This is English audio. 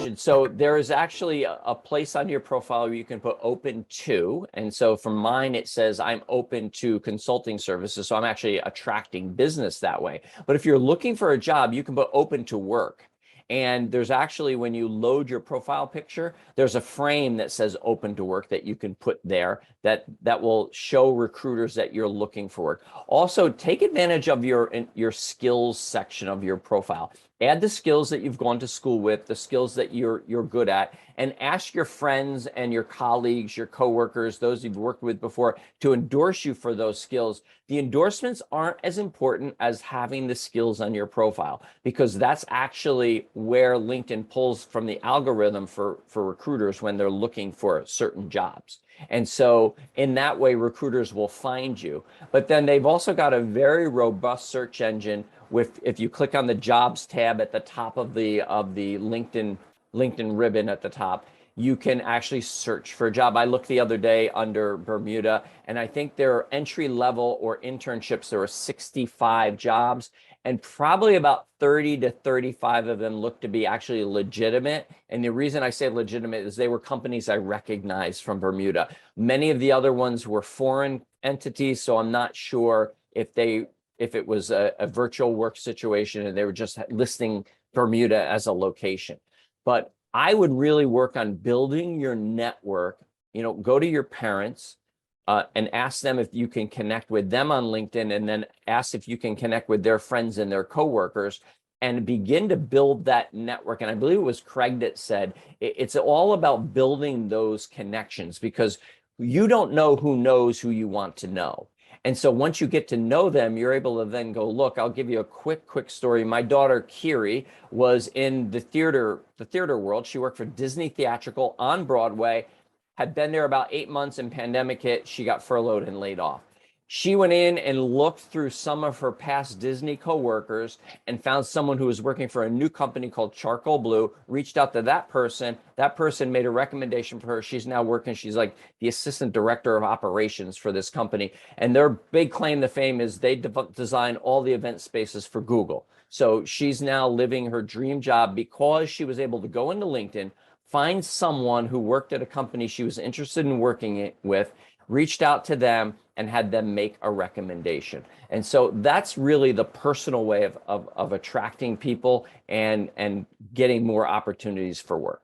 question. So there is actually a place on your profile where you can put open to. And so for mine, it says I'm open to consulting services. So I'm actually attracting business that way. But if you're looking for a job, you can put open to work. And there's actually, when you load your profile picture, there's a frame that says open to work that you can put there that will show recruiters that you're looking for work. Also, take advantage of your skills section of your profile. Add the skills that you've gone to school with, the skills that you're good at, and ask your friends and your colleagues, your coworkers, those you've worked with before, to endorse you for those skills. The endorsements aren't as important as having the skills on your profile, because that's actually where LinkedIn pulls from the algorithm for recruiters when they're looking for certain jobs. And so in that way, recruiters will find you. But then they've also got a very robust search engine with, if you click on the jobs tab at the top of the LinkedIn ribbon at the top, you can actually search for a job. I looked the other day under Bermuda, and I think there are entry level or internships. There were 65 jobs, and probably about 30 to 35 of them look to be actually legitimate. And the reason I say legitimate is they were companies I recognized from Bermuda. Many of the other ones were foreign entities, so I'm not sure if it was a virtual work situation and they were just listing Bermuda as a location. But I would really work on building your network. Go to your parents and ask them if you can connect with them on LinkedIn, and then ask if you can connect with their friends and their coworkers, and begin to build that network. And I believe it was Craig that said it's all about building those connections, because you don't know who knows who you want to know. And so once you get to know them, you're able to then go, look, I'll give you a quick story. My daughter, Kiri, was in the theater world. She worked for Disney Theatrical on Broadway, had been there about 8 months, and pandemic hit. She got furloughed and laid off. She went in and looked through some of her past Disney coworkers and found someone who was working for a new company called Charcoal Blue, reached out to that person. That person made a recommendation for her. She's now working, she's like the assistant director of operations for this company. And their big claim to fame is they design all the event spaces for Google. So she's now living her dream job because she was able to go into LinkedIn, find someone who worked at a company she was interested in working with, reached out to them, and had them make a recommendation. And so that's really the personal way of attracting people and getting more opportunities for work.